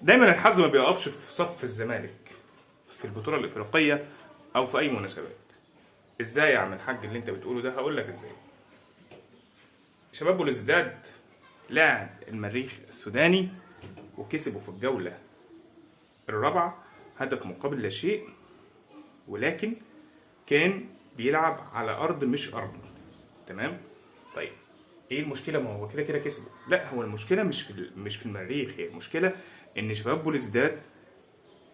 دايما الحظ ما بيقفش في صف الزمالك في البطوله الافريقيه او في اي مناسبات. ازاي يا عم الحاج اللي انت بتقوله ده؟ هقول لك ازاي. شباب بوليسداد لاعب المريخ السوداني وكسبوا في الجوله الرابعه هدف مقابل لا شيء، ولكن كان بيلعب على ارض مش ارضه. تمام. طيب ايه المشكله؟ ما هو كده كده كسبوا. لا، هو المشكله مش في المريخ، هي المشكله ان شباب بوليسداد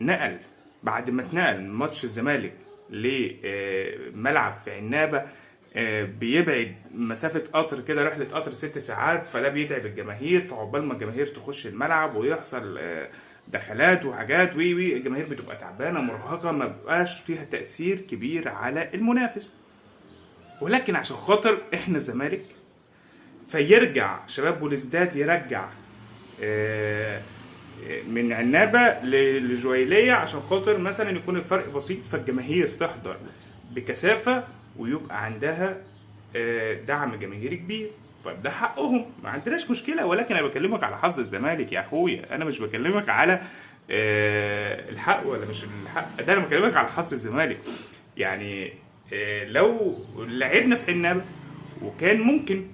نقل بعد ما اتنقل من ماتش الزمالك لملعب في عنابه. بيبعد مسافة قطر كده، رحلة قطر 6 ساعات، فده بيتعب الجماهير. فعقبال ما الجماهير تخش الملعب ويحصل دخلات وحاجات وي الجماهير بتبقى تعبانة مرهقة، ما بيبقاش فيها تأثير كبير على المنافس. ولكن عشان خاطر احنا الزمالك، فيرجع شباب بوليسداد يرجع آه، من عنابه لجويليه عشان خاطر مثلا يكون الفرق بسيط، فالجماهير تحضر بكثافه ويبقى عندها دعم جماهيري كبير. طيب ده حقهم، ما عندناش مشكله، ولكن انا بكلمك على حظ الزمالك يا اخويا، انا مش بكلمك على الحق ولا مش الحق، ده انا بكلمك على حظ الزمالك. يعني لو لعبنا في عنابه وكان ممكن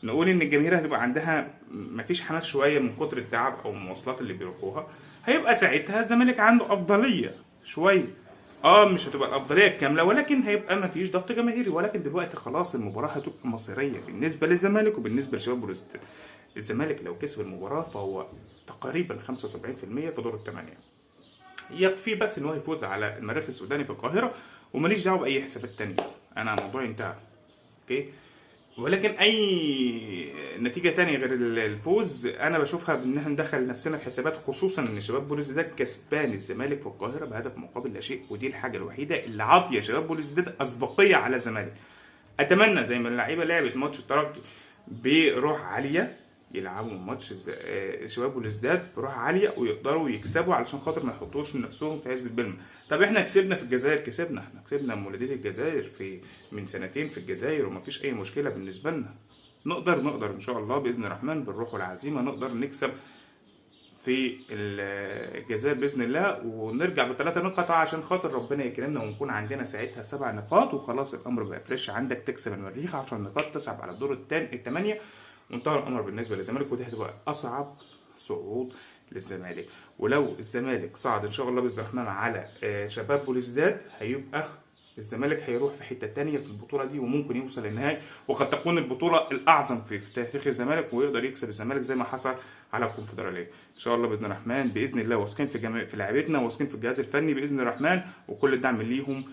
نقول ان الجماهير هتبقى عندها مفيش حماس شويه من كتر التعب او المواصلات اللي بيروحوها، هيبقى ساعتها الزمالك عنده افضليه شويه. مش هتبقى الافضليه الكامله، ولكن هيبقى مفيش ضغط جماهيري. ولكن دلوقتي خلاص المباراه هتبقى مصيريه بالنسبه للزمالك وبالنسبه لشباب بلوزداد. الزمالك لو كسب المباراه فهو تقريبا 75% في دور الثمانيه. يكفي بس ان هو يفوز على المريخ السوداني في القاهره، وماليش دعوه باي حسابات تانية، انا موضوعي انتهى. اوكي. ولكن اي نتيجه تانية غير الفوز انا بشوفها بان احنا ندخل نفسنا في حسابات، خصوصا ان شباب بوليسداد كسبان الزمالك في القاهره بهدف مقابل لا شيء، ودي الحاجه الوحيده اللي عاطيه شباب بوليسداد اسبقيه على الزمالك. اتمنى زي ما اللعيبه لعبت ماتش الترجي بروح عاليه، يلعبوا ماتش شباب بوليسداد بروح عاليه ويقدروا يكسبوا علشان خاطر ما يحطوش نفسهم في عزبه بلمة. طب احنا كسبنا في الجزائر، احنا كسبنا مولودية الجزائر من سنتين في الجزائر، ومفيش اي مشكله بالنسبه لنا. نقدر ان شاء الله باذن الرحمن بالروح والعزيمه نقدر نكسب في الجزائر باذن الله، ونرجع ب3 نقط عشان خاطر ربنا يكرمنا ونكون عندنا ساعتها 7 نقاط، وخلاص الامر بقى فريش عندك، تكسب المريخ 10 نقاط تصعد على الدور الثمانيه، وانتهى الامر بالنسبه للزمالك. ودي هتبقى اصعب صعود للزمالك. ولو الزمالك صعد ان شاء الله باذن الرحمن على شباب بوليسداد، هيبقى الزمالك هيروح في حته تانية في البطوله دي، وممكن يوصل للنهائي، وقد تكون البطوله الاعظم في تاريخ الزمالك، ويقدر يكسب الزمالك زي ما حصل على الكونفدراليه. ان شاء الله باذن الرحمن، باذن الله واثقين في لاعبتنا، واثقين في الجهاز الفني باذن الرحمن، وكل الدعم ليهم.